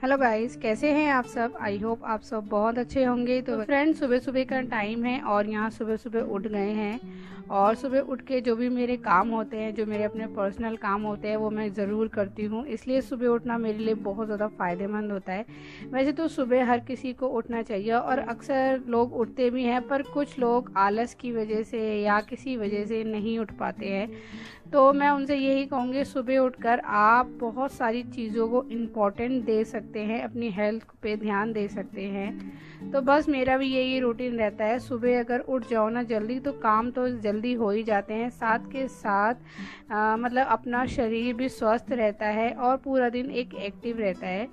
Hello guys, कैसे हैं आप सब। आई होप आप सब बहुत अच्छे होंगे। तो फ्रेंड्स, सुबह सुबह का टाइम है और यहाँ सुबह सुबह उठ गए हैं और सुबह उठ के जो भी मेरे काम होते हैं, जो मेरे अपने पर्सनल काम होते हैं, वो मैं ज़रूर करती हूँ। इसलिए सुबह उठना मेरे लिए बहुत ज़्यादा फ़ायदेमंद होता है। वैसे तो सुबह हर किसी को उठना चाहिए और अक्सर लोग उठते भी हैं, पर कुछ लोग आलस की वजह से या किसी वजह से नहीं उठ पाते हैं। तो मैं उनसे यही कहूँगी, सुबह उठकर आप बहुत सारी चीज़ों को इम्पोर्टेंट दे सकते हैं, अपनी हेल्थ पे ध्यान दे सकते हैं। तो बस मेरा भी यही रूटीन रहता है, सुबह अगर उठ जाओ ना जल्दी तो काम तो जल्दी हो ही जाते हैं, साथ के साथ मतलब अपना शरीर भी स्वस्थ रहता है और पूरा दिन एक एक्टिव रहता है।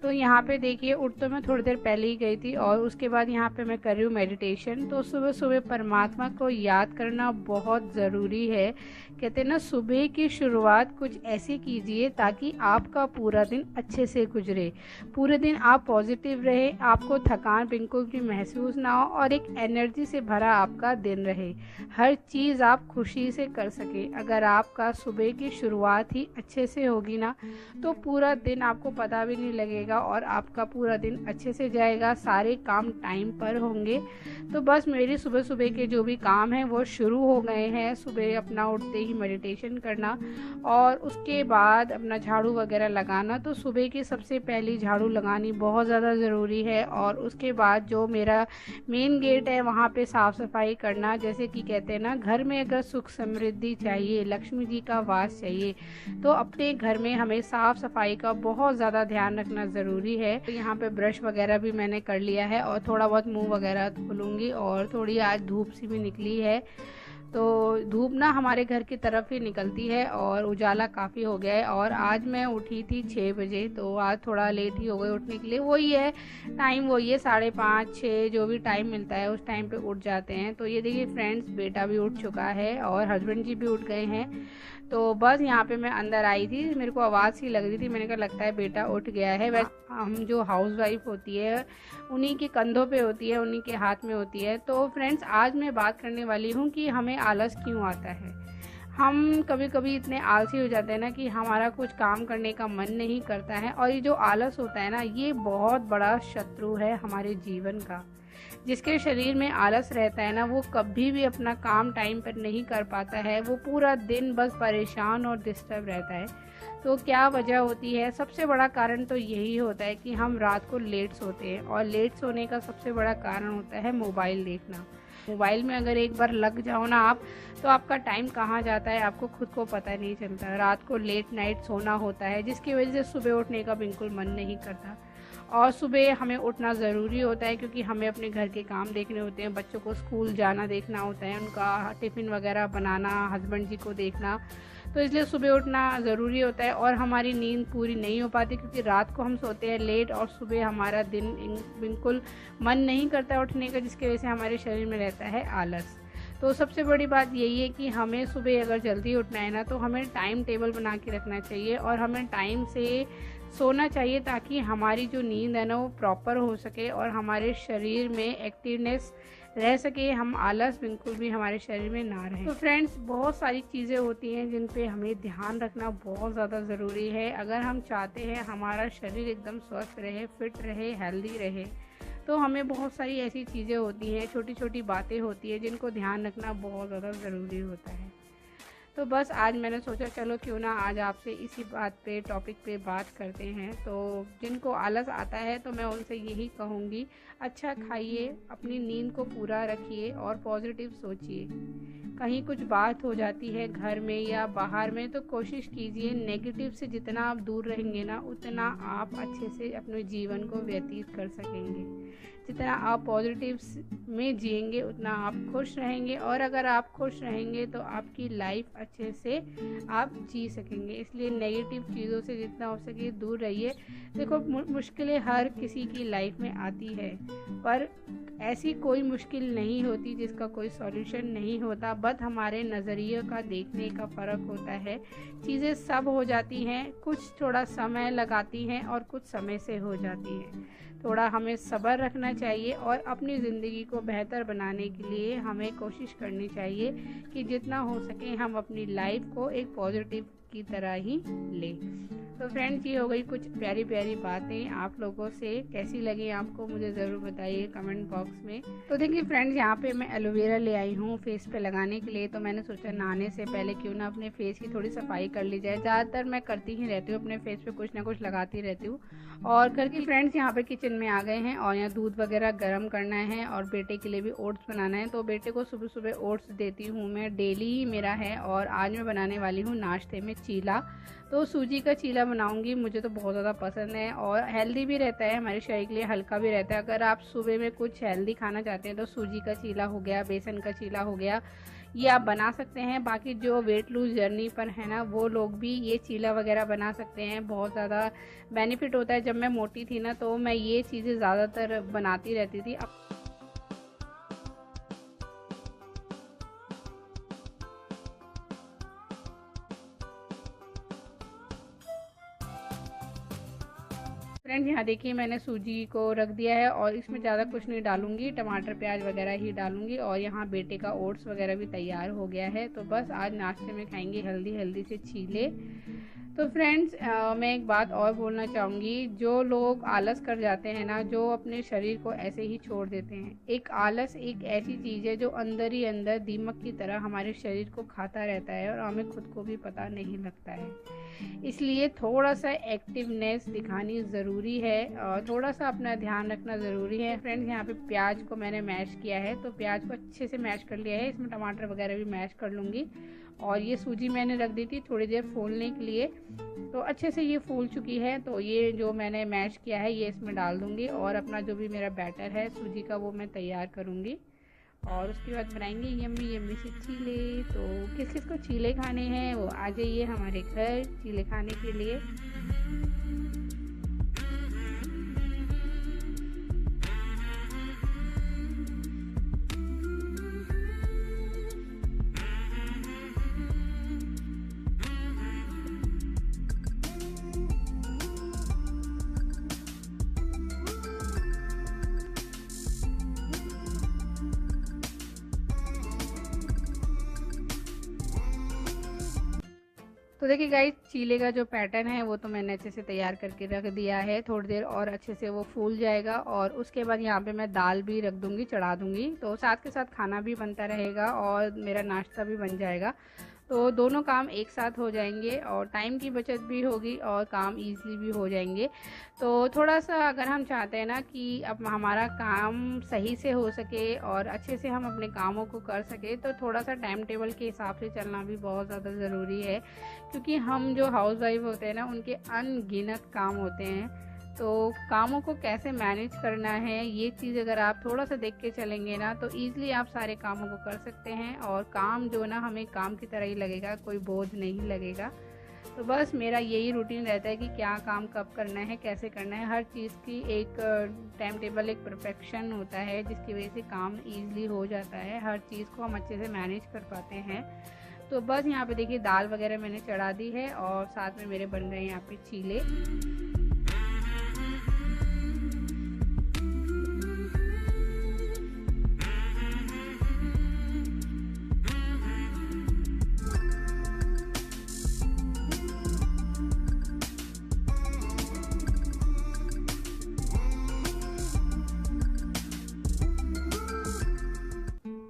तो यहाँ पे देखिए, उठ तो मैं थोड़ी देर पहले ही गई थी और उसके बाद यहाँ पे मैं कर रही हूँ मेडिटेशन। तो सुबह सुबह परमात्मा को याद करना बहुत ज़रूरी है। कहते हैं ना, सुबह की शुरुआत कुछ ऐसी कीजिए ताकि आपका पूरा दिन अच्छे से गुजरे, पूरे दिन आप पॉजिटिव रहे, आपको थकान बिल्कुल भी महसूस ना हो और एक एनर्जी से भरा आपका दिन रहे, हर चीज़ आप खुशी से कर सके। अगर आपका सुबह की शुरुआत ही अच्छे से होगी ना, तो पूरा दिन आपको पता भी नहीं लगेगा और आपका पूरा दिन अच्छे से जाएगा, सारे काम टाइम पर होंगे। तो बस मेरी सुबह सुबह के जो भी काम हैं वो शुरू हो गए हैं। सुबह अपना उठते ही मेडिटेशन करना और उसके बाद अपना झाड़ू वगैरह लगाना। तो सुबह की सबसे पहली झाड़ू लगानी बहुत ज़्यादा ज़रूरी है और उसके बाद जो मेरा मेन गेट है वहाँ पे साफ़ सफाई करना। जैसे कि कहते हैं ना, घर में अगर सुख समृद्धि चाहिए, लक्ष्मी जी का वास चाहिए, तो अपने घर में हमें साफ़ सफाई का बहुत ज़्यादा ध्यान रखना ज़रूरी है। तो यहाँ पे ब्रश वगैरह भी मैंने कर लिया है और थोड़ा बहुत मुंह वगैरह धुलूँगी और थोड़ी आज धूप सी भी निकली है। तो धूप ना हमारे घर की तरफ ही निकलती है और उजाला काफ़ी हो गया है। और आज मैं उठी थी 6 बजे, तो आज थोड़ा लेट ही हो गई उठने के लिए। वही है टाइम, वही है 5:30 6 जो भी टाइम मिलता है उस टाइम पे उठ जाते हैं। तो ये देखिए फ्रेंड्स, बेटा भी उठ चुका है और हस्बैंड जी भी उठ गए हैं। तो बस यहाँ पे मैं अंदर आई थी, मेरे को आवाज़ सी लग रही थी, मैंने कहा लगता है बेटा उठ गया है। वैसे हम जो हाउस वाइफ होती है उन्हीं के कंधों पे होती है, उन्हीं के हाथ में होती है। तो फ्रेंड्स, आज मैं बात करने वाली हूँ कि हमें आलस क्यों आता है। हम कभी कभी इतने आलसी हो जाते हैं ना कि हमारा कुछ काम करने का मन नहीं करता है। और ये जो आलस होता है ना, ये बहुत बड़ा शत्रु है हमारे जीवन का। जिसके शरीर में आलस रहता है ना, वो कभी भी अपना काम टाइम पर नहीं कर पाता है, वो पूरा दिन बस परेशान और डिस्टर्ब रहता है। तो क्या वजह होती है? सबसे बड़ा कारण तो यही होता है कि हम रात को लेट सोते हैं और लेट सोने का सबसे बड़ा कारण होता है मोबाइल देखना। मोबाइल में अगर एक बार लग जाओ ना आप, तो आपका टाइम कहाँ जाता है आपको खुद को पता नहीं चलता। रात को लेट नाइट सोना होता है, जिसकी वजह से सुबह उठने का बिल्कुल मन नहीं करता। और सुबह हमें उठना ज़रूरी होता है क्योंकि हमें अपने घर के काम देखने होते हैं, बच्चों को स्कूल जाना देखना होता है, उनका टिफ़िन वगैरह बनाना, हस्बैंड जी को देखना। तो इसलिए सुबह उठना ज़रूरी होता है और हमारी नींद पूरी नहीं हो पाती क्योंकि रात को हम सोते हैं लेट और सुबह हमारा दिन बिल्कुल मन नहीं करता उठने का, जिसकी वजह से हमारे शरीर में रहता है आलस। तो सबसे बड़ी बात यही है कि हमें सुबह अगर जल्दी उठना है ना, तो हमें टाइम टेबल बना के रखना चाहिए और हमें टाइम से सोना चाहिए ताकि हमारी जो नींद है ना वो प्रॉपर हो सके और हमारे शरीर में एक्टिवनेस रह सके, हम आलस बिल्कुल भी हमारे शरीर में ना रहे। तो फ्रेंड्स, बहुत सारी चीज़ें होती हैं जिन पे हमें ध्यान रखना बहुत ज़्यादा ज़रूरी है। अगर हम चाहते हैं हमारा शरीर एकदम स्वस्थ रहे, फिट रहे, हेल्दी रहे, तो हमें बहुत सारी ऐसी चीज़ें होती हैं, छोटी छोटी बातें होती हैं जिनको ध्यान रखना बहुत ज़्यादा ज़रूरी होता है। तो बस आज मैंने सोचा चलो क्यों ना आज आपसे इसी बात पे, टॉपिक पे बात करते हैं। तो जिनको आलस आता है तो मैं उनसे यही कहूँगी, अच्छा खाइए, अपनी नींद को पूरा रखिए और पॉजिटिव सोचिए। कहीं कुछ बात हो जाती है घर में या बाहर में, तो कोशिश कीजिए नेगेटिव से जितना आप दूर रहेंगे ना, उतना आप अच्छे से अपने जीवन को व्यतीत कर सकेंगे। जितना आप पॉजिटिव में जिएंगे उतना आप खुश रहेंगे और अगर आप खुश रहेंगे तो आपकी लाइफ अच्छे से आप जी सकेंगे। इसलिए नेगेटिव चीज़ों से जितना हो सके दूर रहिए। देखो, मुश्किलें हर किसी की लाइफ में आती है, पर ऐसी कोई मुश्किल नहीं होती जिसका कोई सॉल्यूशन नहीं होता, बस हमारे नज़रिए का देखने का फ़र्क होता है। चीज़ें सब हो जाती हैं, कुछ थोड़ा समय लगाती हैं और कुछ समय से हो जाती हैं। थोड़ा हमें सब्र रखना चाहिए और अपनी ज़िंदगी को बेहतर बनाने के लिए हमें कोशिश करनी चाहिए कि जितना हो सके हम अपनी लाइफ को एक पॉजिटिव की तरह ही ले। तो फ्रेंड्स, ये हो गई कुछ प्यारी प्यारी बातें आप लोगों से। कैसी लगी आपको मुझे ज़रूर बताइए कमेंट बॉक्स में। तो देखिए फ्रेंड्स, यहाँ पे मैं एलोवेरा ले आई हूँ फेस पे लगाने के लिए। तो मैंने सोचा नहाने से पहले क्यों ना अपने फेस की थोड़ी सफाई कर ली जाए। ज़्यादातर मैं करती ही रहती हूँ, अपने फेस पे कुछ ना कुछ लगाती रहती हूँ। और घर की फ्रेंड्स यहाँ पे किचन में आ गए हैं और यहाँ दूध वगैरह गर्म करना है और बेटे के लिए भी ओट्स बनाना है। तो बेटे को सुबह सुबह ओट्स देती हूँ मैं, डेली ही मेरा है। और आज मैं बनाने वाली हूँ नाश्ते में चीला। तो सूजी का चीला बनाऊंगी, मुझे तो बहुत ज़्यादा पसंद है और हेल्दी भी रहता है, हमारे शरीर के लिए हल्का भी रहता है। अगर आप सुबह में कुछ हेल्दी खाना चाहते हैं तो सूजी का चीला हो गया, बेसन का चीला हो गया, ये आप बना सकते हैं। बाकी जो वेट लूज जर्नी पर है ना, वो लोग भी ये चीला वगैरह बना सकते हैं। बहुत ज़्यादा बेनिफिट होता है। जब मैं मोटी थी ना, तो मैं ये चीज़ें ज़्यादातर बनाती रहती थी। फ्रेंड्स, यहाँ देखिए मैंने सूजी को रख दिया है और इसमें ज़्यादा कुछ नहीं डालूंगी, टमाटर प्याज वगैरह ही डालूंगी। और यहाँ बेटे का ओट्स वगैरह भी तैयार हो गया है। तो बस आज नाश्ते में खाएंगे हेल्दी हेल्दी से चीले। तो फ्रेंड्स, मैं एक बात और बोलना चाहूँगी। जो लोग आलस कर जाते हैं ना, जो अपने शरीर को ऐसे ही छोड़ देते हैं, एक आलस एक ऐसी चीज़ है जो अंदर ही अंदर दीमक की तरह हमारे शरीर को खाता रहता है और हमें खुद को भी पता नहीं लगता है। इसलिए थोड़ा सा एक्टिवनेस दिखानी ज़रूरी है और थोड़ा सा अपना ध्यान रखना ज़रूरी है। फ्रेंड्स, यहाँ पे प्याज को मैंने मैश किया है, तो प्याज को अच्छे से मैश कर लिया है। इसमें टमाटर वगैरह भी मैश कर लूँगी। और ये सूजी मैंने रख दी थी थोड़ी देर फूलने के लिए, तो अच्छे से ये फूल चुकी है। तो ये जो मैंने मैश किया है ये इसमें डाल दूँगी और अपना जो भी मेरा बैटर है सूजी का वो मैं तैयार करूँगी। और उसके बाद बनाएंगे यम्मी यम्मी से चीले। तो किस किस को चीले खाने हैं वो आ जाइए हमारे घर चीले खाने के लिए। तो देखिए गाइस, चीले का जो पैटर्न है वो तो मैंने अच्छे से तैयार करके रख दिया है। थोड़ी देर और अच्छे से वो फूल जाएगा और उसके बाद यहाँ पे मैं दाल भी रख दूँगी, चढ़ा दूँगी। तो साथ के साथ खाना भी बनता रहेगा और मेरा नाश्ता भी बन जाएगा। तो दोनों काम एक साथ हो जाएंगे और टाइम की बचत भी होगी और काम इजीली भी हो जाएंगे। तो थोड़ा सा अगर हम चाहते हैं ना कि अब हमारा काम सही से हो सके और अच्छे से हम अपने कामों को कर सके, तो थोड़ा सा टाइम टेबल के हिसाब से चलना भी बहुत ज़्यादा ज़रूरी है। क्योंकि हम जो हाउसवाइफ होते हैं ना, उनके अनगिनत काम होते हैं। तो कामों को कैसे मैनेज करना है, ये चीज़ अगर आप थोड़ा सा देख के चलेंगे ना, तो ईज़िली आप सारे कामों को कर सकते हैं। और काम जो ना हमें काम की तरह ही लगेगा, कोई बोझ नहीं लगेगा। तो बस मेरा यही रूटीन रहता है कि क्या काम कब करना है, कैसे करना है। हर चीज़ की एक टाइम टेबल, एक परफेक्शन होता है जिसकी वजह से काम ईज़िली हो जाता है। हर चीज़ को हम अच्छे से मैनेज कर पाते हैं। तो बस यहाँ पे देखिए दाल वगैरह मैंने चढ़ा दी है और साथ में मेरे बन रहे हैं यहाँ पे चीले।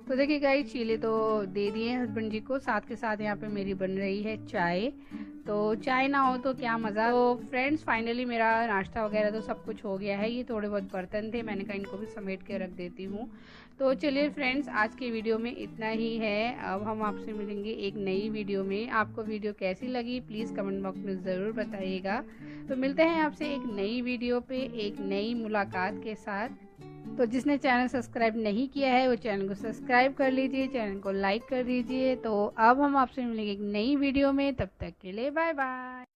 तो देखिए गाइस, चीले तो दे दिए हस्बैंड जी को, साथ के साथ यहाँ पे मेरी बन रही है चाय। तो चाय ना हो तो क्या मज़ा। तो फ्रेंड्स, फाइनली मेरा नाश्ता वगैरह तो सब कुछ हो गया है। ये थोड़े बहुत बर्तन थे, मैंने कहा इनको भी समेट के रख देती हूँ। तो चलिए फ्रेंड्स, आज के वीडियो में इतना ही है। अब हम आपसे मिलेंगे एक नई वीडियो में। आपको वीडियो कैसी लगी प्लीज़ कमेंट बॉक्स में ज़रूर बताइएगा। तो मिलते हैं आपसे एक नई वीडियो पे, एक नई मुलाकात के साथ। तो जिसने चैनल सब्सक्राइब नहीं किया है वो चैनल को सब्सक्राइब कर लीजिए, चैनल को लाइक कर दीजिए। तो अब हम आपसे मिलेंगे एक नई वीडियो में, तब तक के लिए बाय बाय।